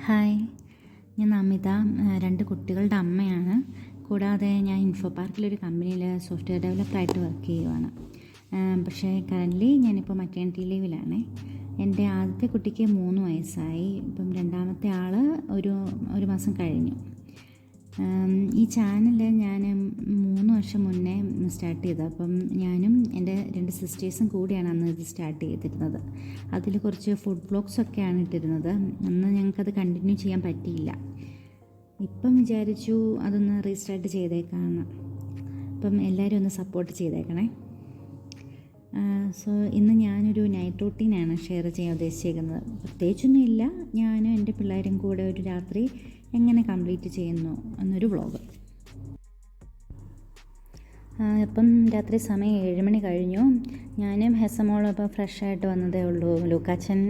Hi, ഞാൻ നമിത. 2 കുട്ടികളുടെ അമ്മയാണ്. കൂടാതെ ഞാൻ ഇൻഫോ പാർക്കിലൊരു കമ്പനിയിൽ സോഫ്റ്റ്വെയർ ഡെവലപ്പറായിട്ട് വർക്ക് ചെയ്യുവാണ്. പക്ഷേ കറൻ്റ്ലി ഞാനിപ്പോൾ മറ്റേണിറ്റി ലീവിലാണ്. എൻ്റെ ആദ്യത്തെ കുട്ടിക്ക് 3 വയസ്സായി. ഇപ്പം രണ്ടാമത്തെ ആൾ ഒരു മാസം കഴിഞ്ഞു. ഈ ചാനൽ ഞാൻ 3 വർഷം മുന്നേ സ്റ്റാർട്ട് ചെയ്തത്. അപ്പം ഞാനും എൻ്റെ 2 സിസ്റ്റേഴ്സും കൂടിയാണ് അന്ന് ഇത് സ്റ്റാർട്ട് ചെയ്തിരുന്നത്. അതിൽ കുറച്ച് ഫുഡ് വ്ളോഗ്സൊക്കെയാണ് ഇട്ടിരുന്നത്. അന്ന് ഞങ്ങൾക്കത് കണ്ടിന്യൂ ചെയ്യാൻ പറ്റിയില്ല. ഇപ്പം വിചാരിച്ചു അതൊന്ന് റീസ്റ്റാർട്ട് ചെയ്തേക്കാമെന്ന്. അപ്പം എല്ലാവരും ഒന്ന് സപ്പോർട്ട് ചെയ്തേക്കണേ. സോ ഇന്ന് ഞാനൊരു നൈറ്റ് റൂട്ടീനാണ് ഷെയർ ചെയ്യാൻ ഉദ്ദേശിച്ചിരിക്കുന്നത്. പ്രത്യേകിച്ചൊന്നുമില്ല, ഞാനും എൻ്റെ പിള്ളേരും കൂടെ ഒരു രാത്രി എങ്ങനെ കംപ്ലീറ്റ് ചെയ്യുന്നു എന്നൊരു വ്ളോഗ്. ഇപ്പം രാത്രി സമയം 7 മണി കഴിഞ്ഞു. ഞാനും ഹെസമോളും ഇപ്പോൾ ഫ്രഷായിട്ട് വന്നതേ ഉള്ളൂ. ലൂക്കാച്ചൻ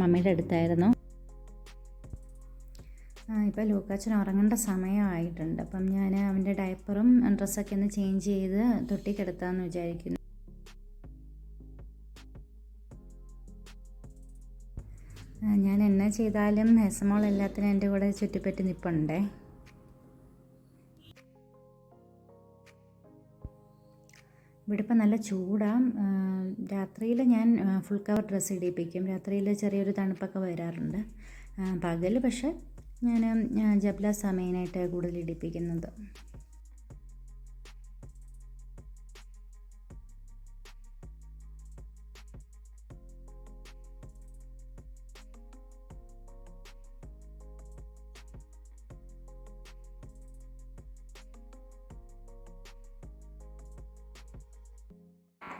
മമ്മിയുടെ അടുത്തായിരുന്നു. ഇപ്പോൾ ലൂക്കാച്ചൻ ഉറങ്ങേണ്ട സമയമായിട്ടുണ്ട്. അപ്പം ഞാൻ അവൻ്റെ ഡയപ്പറും ഡ്രസ്സൊക്കെ ഒന്ന് ചേഞ്ച് ചെയ്ത് തൊട്ടി കിടത്താമെന്ന് വിചാരിക്കുന്നു. ഞാൻ എന്നാ ചെയ്താലും ഹെസമോൾ എല്ലാത്തിനും എൻ്റെ കൂടെ ചുറ്റിപ്പറ്റി നിൽപ്പുണ്ടേ. ഇവിടെ ഇപ്പം നല്ല ചൂടാണ്. രാത്രിയിൽ ഞാൻ ഫുൾ കവർ ഡ്രസ്സ് ഇടിപ്പിക്കും. രാത്രിയിൽ ചെറിയൊരു തണുപ്പൊക്കെ വരാറുണ്ട്. പകൽ പക്ഷേ ഞാൻ ജബ്ലാസാണ് മെയിനായിട്ട് കൂടുതൽ ഇടിപ്പിക്കുന്നത്.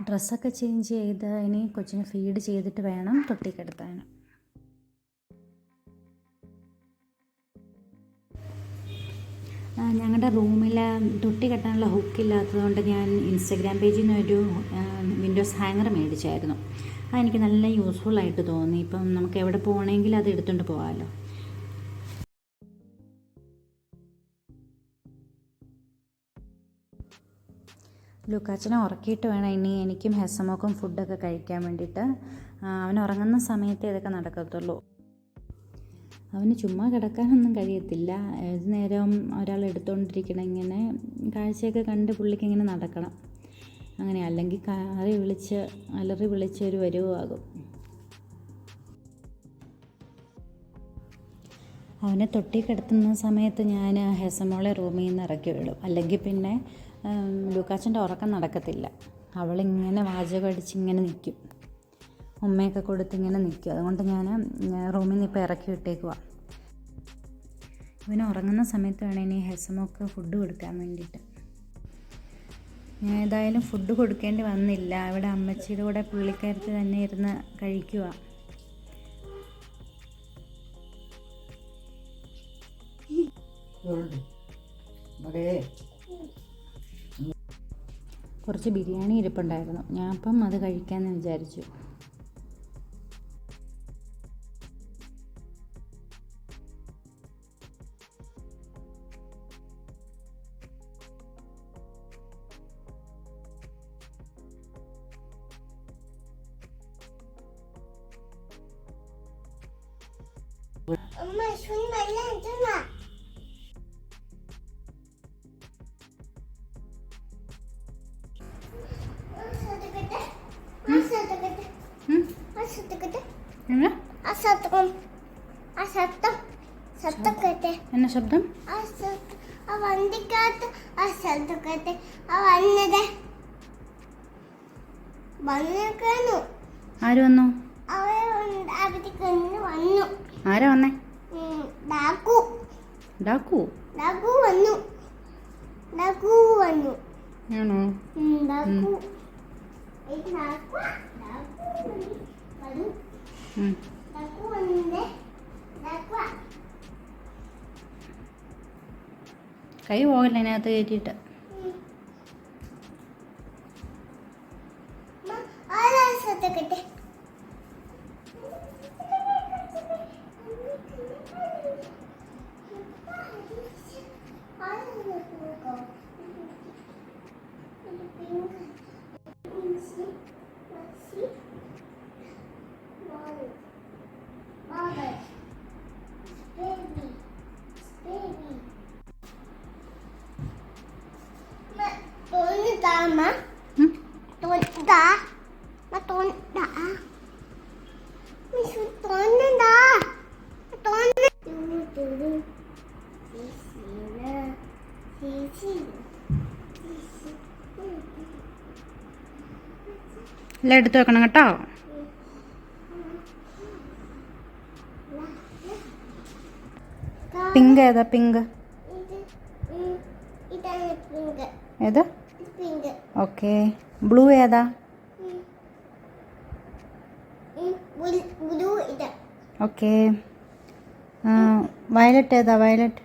ഡ്രസ്സൊക്കെ ചേഞ്ച് ചെയ്ത് ഇനി കൊച്ചിനെ ഫീഡ് ചെയ്തിട്ട് വേണം തൊട്ടി കിടത്താൻ. ഞങ്ങളുടെ റൂമിൽ തൊട്ടി കെട്ടാനുള്ള ഹുക്കില്ലാത്തതുകൊണ്ട് ഞാൻ ഇൻസ്റ്റഗ്രാം പേജിൽ നിന്നൊരു വിൻഡോസ് ഹാങ്ങർ മേടിച്ചായിരുന്നു. അതെനിക്ക് നല്ല യൂസ്ഫുള്ളായിട്ട് തോന്നി. ഇപ്പം നമുക്ക് എവിടെ പോകണമെങ്കിൽ അത് എടുത്തുകൊണ്ട് പോകാമല്ലോ. ലൂക്കാച്ചനെ ഉറക്കിയിട്ട് വേണം ഇനി എനിക്കും ഹെസമോക്കും ഫുഡൊക്കെ കഴിക്കാൻ വേണ്ടിയിട്ട്. അവൻ ഉറങ്ങുന്ന സമയത്തേ ഇതൊക്കെ നടക്കത്തുള്ളൂ. അവന് ചുമ്മാ കിടക്കാനൊന്നും കഴിയത്തില്ല. ഏത് നേരവും ഒരാൾ എടുത്തുകൊണ്ടിരിക്കണം. ഇങ്ങനെ കാഴ്ചയൊക്കെ കണ്ട് പുള്ളിക്ക് ഇങ്ങനെ നടക്കണം. അങ്ങനെ അല്ലെങ്കിൽ അലറി വിളിച്ച് ഒരു വരുവാകും. അവനെ തൊട്ടി കിടത്തുന്ന സമയത്ത് ഞാൻ ഹെസമോളെ റൂമിൽ നിന്ന് ഇറക്കി വിടും. അല്ലെങ്കിൽ പിന്നെ ലൂക്കാച്ചൻ്റെ ഉറക്കം നടക്കത്തില്ല. അവളിങ്ങനെ വാചകം അടിച്ചിങ്ങനെ നിൽക്കും. ഉമ്മയൊക്കെ കൊടുത്തിങ്ങനെ നിൽക്കും. അതുകൊണ്ട് ഞാൻ റൂമിൽ നിന്ന് ഇപ്പോൾ ഇറക്കി വിട്ടേക്കുക. ഇവന് ഉറങ്ങുന്ന സമയത്ത് വേണം ഇനി ഹെസമോക്ക് ഫുഡ് കൊടുക്കാൻ വേണ്ടിയിട്ട്. ഞാൻ ഏതായാലും ഫുഡ് കൊടുക്കേണ്ടി വന്നില്ല. ഇവിടെ അമ്മച്ചിയുടെ കൂടെ പുള്ളിക്കാരത്ത് തന്നെ ഇരുന്ന് കഴിക്കുക. കുറച്ച് ബിരിയാണി ഇരിപ്പുണ്ടായിരുന്നു. ഞാൻ അപ്പം അത് കഴിക്കാമെന്ന് വിചാരിച്ചു. എന്നാ ശബ്ദം? ആര് വന്നു? ആരാ വന്നേ? ഡാക്കു ആണോ? കൈ പോകല്ല അതിനകത്ത് കയറ്റിയിട്ട്. എല്ലാം എടുത്തു വെക്കണം കേട്ടോ. പിങ്ക് ഏതാ? പിങ്ക് ഏത്? ഓക്കെ. ബ്ലൂ ഏതാ? ഓക്കെ. വയലറ്റ് ഏതാ? വയലറ്റ്.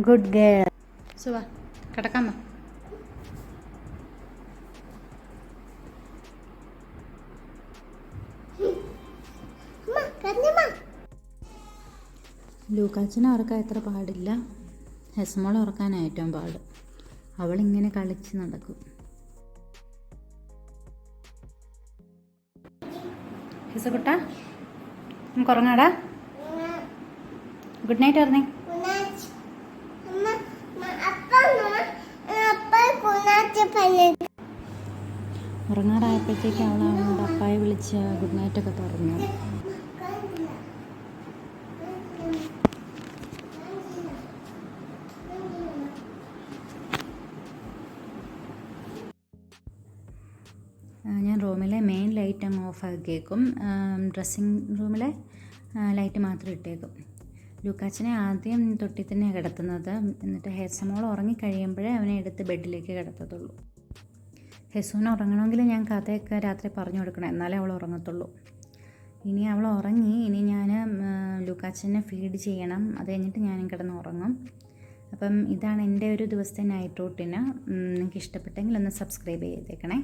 Good girl. സുവ കിടക്കാമോ? ലൂക്കാച്ചിനെ ഉറക്കാൻ എത്ര പാടില്ല, ഹെസ്മോളെ ഉറക്കാനാണ് ഏറ്റവും പാട്. അവളിങ്ങനെ കളിച്ച് നടക്കും. ഹെസക്കുട്ട നമുക്ക് ഉറങ്ങാടാ. ഗുഡ് നൈറ്റ് പറഞ്ഞേ. ഉറങ്ങാറായപ്പോഴത്തേക്ക് അവളവളുടെ അപ്പായെ വിളിച്ച് ഗുഡ് നൈറ്റൊക്കെ പറഞ്ഞു. ഞാൻ റൂമിലെ മെയിൻ ലൈറ്റ് അങ്ങ് ഓഫ് ആക്കിയേക്കും. ഡ്രസ്സിങ് റൂമിലെ ലൈറ്റ് മാത്രം ഇട്ടേക്കും. ലൂക്കാച്ചിനെ ആദ്യം തൊട്ടി തന്നെയാണ് കിടത്തുന്നത്. എന്നിട്ട് ഹെസമോൾ ഉറങ്ങിക്കഴിയുമ്പോഴേ അവനെ എടുത്ത് ബെഡിലേക്ക് കിടത്തത്തുള്ളൂ. ഹെസുവിന് ഉറങ്ങണമെങ്കിൽ ഞാൻ കഥയൊക്കെ രാത്രി പറഞ്ഞു കൊടുക്കണം, എന്നാലേ അവൾ ഉറങ്ങത്തുള്ളൂ. ഇനി അവൾ ഉറങ്ങി. ഇനി ഞാൻ ലൂക്കാച്ചിനെ ഫീഡ് ചെയ്യണം. അത് കഴിഞ്ഞിട്ട് ഞാനും കിടന്ന് ഉറങ്ങും. അപ്പം ഇതാണ് എൻ്റെ ഒരു ദിവസത്തെ നൈറ്റ് റൂട്ടീന്. നിങ്ങൾക്ക് ഇഷ്ടപ്പെട്ടെങ്കിൽ ഒന്ന് സബ്സ്ക്രൈബ് ചെയ്തേക്കണേ.